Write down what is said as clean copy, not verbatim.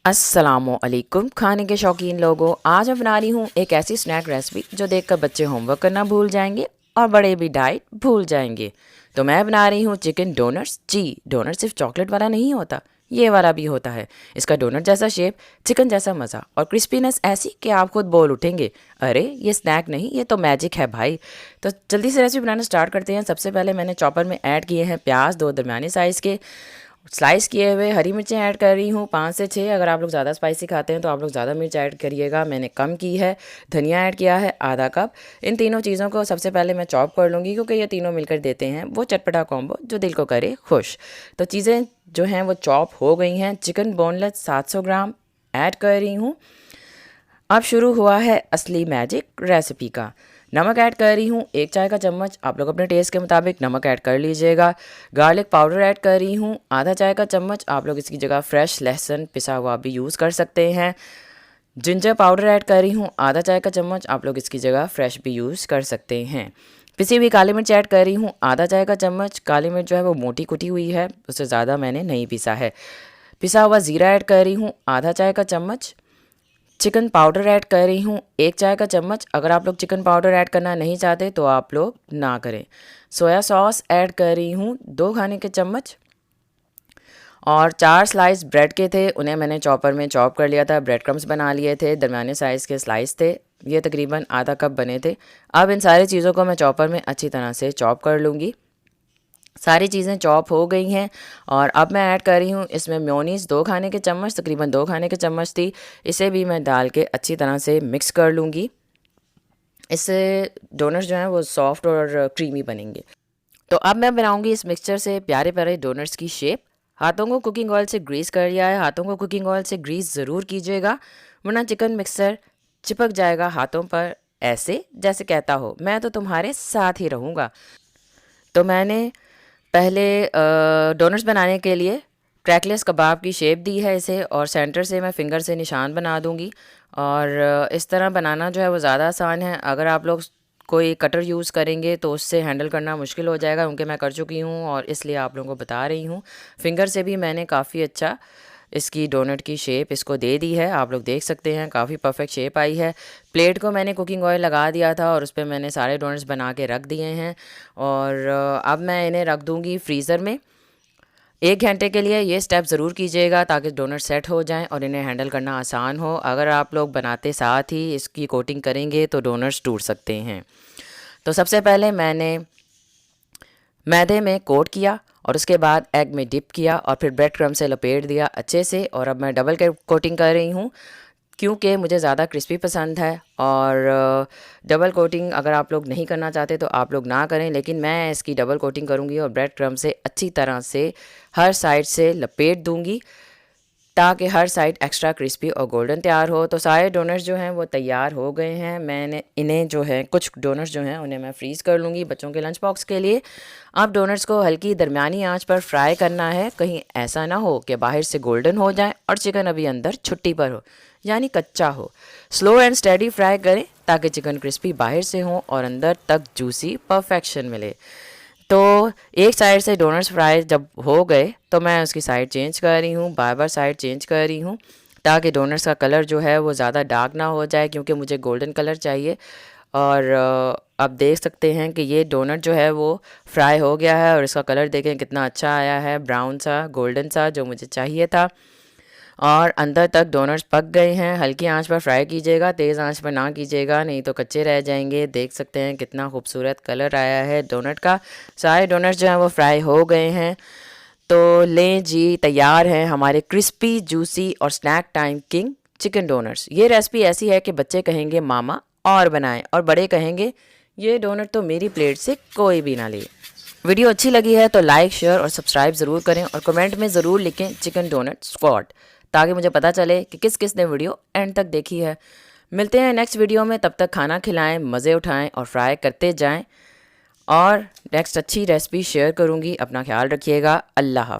अस्सलामुअलैकुम खाने के शौकीन लोगों, आज मैं बना रही हूँ एक ऐसी स्नैक रेसिपी जो देखकर बच्चे होमवर्क करना भूल जाएंगे और बड़े भी डाइट भूल जाएंगे। तो मैं बना रही हूँ चिकन डोनट्स। जी, डोनट सिर्फ चॉकलेट वाला नहीं होता, ये वाला भी होता है। इसका डोनट जैसा शेप, चिकन जैसा मज़ा और क्रिस्पीनेस ऐसी कि आप खुद बोल उठेंगे, अरे ये स्नैक नहीं, ये तो मैजिक है भाई। तो जल्दी से रेसिपी बनाना स्टार्ट करते हैं। सबसे पहले मैंने चॉपर में ऐड किए हैं प्याज, दो दरमियाने साइज़ के स्लाइस किए हुए। हरी मिर्चें ऐड कर रही हूँ 5 से 6। अगर आप लोग ज़्यादा स्पाइसी खाते हैं तो आप लोग ज़्यादा मिर्च ऐड करिएगा, मैंने कम की है। धनिया ऐड किया है आधा कप। इन तीनों चीज़ों को सबसे पहले मैं चॉप कर लूँगी, क्योंकि ये तीनों मिलकर देते हैं वो चटपटा कॉम्बो जो दिल को करे खुश। तो चीज़ें जो हैं वो चॉप हो गई हैं। चिकन बोनलेस 700 ग्राम ऐड कर रही हूँ। अब शुरू हुआ है असली मैजिक रेसिपी का। नमक ऐड कर रही हूँ 1 चाय का चम्मच, आप लोग अपने टेस्ट के मुताबिक नमक ऐड कर लीजिएगा। गार्लिक पाउडर ऐड कर रही हूँ आधा चाय का चम्मच, आप लोग इसकी जगह फ्रेश लहसुन पिसा हुआ भी यूज़ कर सकते हैं। जिंजर पाउडर ऐड कर रही हूँ आधा चाय का चम्मच, आप लोग इसकी जगह फ्रेश भी यूज़ कर सकते हैं। पिसी हुई काली मिर्च ऐड कर रही हूँ आधा चाय का चम्मच। काली मिर्च जो है वो मोटी कुटी हुई है, उससे ज़्यादा मैंने नहीं पिसा है। पिसा हुआ ज़ीरा ऐड कर रही हूँ आधा चाय का चम्मच। चिकन पाउडर ऐड कर रही हूँ 1 चाय का चम्मच। अगर आप लोग चिकन पाउडर ऐड करना नहीं चाहते तो आप लोग ना करें। सोया सॉस ऐड कर रही हूँ 2 खाने के चम्मच। और 4 स्लाइस ब्रेड के थे, उन्हें मैंने चॉपर में चॉप कर लिया था। ब्रेड क्रम्स बना लिए थे, दरमियाने साइज़ के स्लाइस थे, ये तकरीबन आधा कप बने थे। अब इन सारी चीज़ों को मैं चॉपर में अच्छी तरह से चॉप कर लूँगी। सारी चीज़ें चॉप हो गई हैं और अब मैं ऐड कर रही हूँ इसमें मेयोनीज़ 2 खाने के चम्मच, तकरीबन 2 खाने के चम्मच थी। इसे भी मैं डाल के अच्छी तरह से मिक्स कर लूँगी। इससे डोनट्स जो हैं वो सॉफ्ट और क्रीमी बनेंगे। तो अब मैं बनाऊँगी इस मिक्सचर से प्यारे प्यारे डोनट्स की शेप। हाथों को कुकिंग ऑयल से ग्रीस कर लिया है। हाथों को कुकिंग ऑयल से ग्रीस ज़रूर कीजिएगा, वरना चिकन मिक्सचर चिपक जाएगा हाथों पर, ऐसे जैसे कहता हो मैं तो तुम्हारे साथ ही रहूँगा। तो मैंने पहले डोनट्स बनाने के लिए क्रैकलेस कबाब की शेप दी है इसे, और सेंटर से मैं फिंगर से निशान बना दूंगी। और इस तरह बनाना जो है वो ज़्यादा आसान है। अगर आप लोग कोई कटर यूज़ करेंगे तो उससे हैंडल करना मुश्किल हो जाएगा, क्योंकि मैं कर चुकी हूँ और इसलिए आप लोगों को बता रही हूँ। फिंगर से भी मैंने काफ़ी अच्छा इसकी डोनट की शेप इसको दे दी है, आप लोग देख सकते हैं काफ़ी परफेक्ट शेप आई है। प्लेट को मैंने कुकिंग ऑयल लगा दिया था और उस पर मैंने सारे डोनट्स बना के रख दिए हैं। और अब मैं इन्हें रख दूँगी फ्रीज़र में 1 घंटे के लिए। ये स्टेप ज़रूर कीजिएगा ताकि डोनट सेट हो जाएं और इन्हें हैंडल करना आसान हो। अगर आप लोग बनाते साथ ही इसकी कोटिंग करेंगे तो डोनट्स टूट सकते हैं। तो सबसे पहले मैंने मैदे में कोट किया और उसके बाद एग में डिप किया और फिर ब्रेड क्रम्ब से लपेट दिया अच्छे से। और अब मैं डबल कोटिंग कर रही हूँ, क्योंकि मुझे ज़्यादा क्रिस्पी पसंद है। और डबल कोटिंग अगर आप लोग नहीं करना चाहते तो आप लोग ना करें, लेकिन मैं इसकी डबल कोटिंग करूँगी और ब्रेड क्रम्ब से अच्छी तरह से हर साइड से लपेट दूँगी ताकि हर साइड एक्स्ट्रा क्रिस्पी और गोल्डन तैयार हो। तो सारे डोनट्स जो हैं वो तैयार हो गए हैं। मैंने इन्हें जो है कुछ डोनट्स जो हैं उन्हें मैं फ्रीज़ कर लूँगी बच्चों के लंच बॉक्स के लिए। अब डोनट्स को हल्की दरमियानी आंच पर फ्राई करना है, कहीं ऐसा ना हो कि बाहर से गोल्डन हो जाए और चिकन अभी अंदर छुट्टी पर हो, यानी कच्चा हो। स्लो एंड स्टेडी फ्राई करें ताकि चिकन क्रिस्पी बाहर से हो और अंदर तक जूसी परफेक्शन मिले। तो एक साइड से डोनट्स फ्राई जब हो गए तो मैं उसकी साइड चेंज कर रही हूँ, बार बार साइड चेंज कर रही हूँ ताकि डोनट्स का कलर जो है वो ज़्यादा डार्क ना हो जाए, क्योंकि मुझे गोल्डन कलर चाहिए। और आप देख सकते हैं कि ये डोनट जो है वो फ्राई हो गया है और इसका कलर देखें कितना अच्छा आया है, ब्राउन सा गोल्डन सा, जो मुझे चाहिए था। और अंदर तक डोनट्स पक गए हैं। हल्की आंच पर फ्राई कीजिएगा, तेज़ आंच पर ना कीजिएगा, नहीं तो कच्चे रह जाएंगे। देख सकते हैं कितना खूबसूरत कलर आया है डोनट का। सारे डोनट्स जो हैं वो फ्राई हो गए हैं। तो लें जी, तैयार हैं हमारे क्रिस्पी जूसी और snack time king chicken donuts. ये रेसिपी ऐसी है कि बच्चे कहेंगे मामा और बनाएं, और बड़े कहेंगे ये डोनट तो मेरी प्लेट से कोई भी ना ले। वीडियो अच्छी लगी है तो लाइक शेयर और सब्सक्राइब ज़रूर करें और कमेंट में ज़रूर लिखें चिकन डोनट स्क्वाड, ताकि मुझे पता चले कि किस किस ने वीडियो एंड तक देखी है। मिलते हैं नेक्स्ट वीडियो में, तब तक खाना खिलाएं, मज़े उठाएं और फ्राई करते जाएं। और नेक्स्ट अच्छी रेसिपी शेयर करूंगी। अपना ख्याल रखिएगा। अल्लाह हाफ़िज़।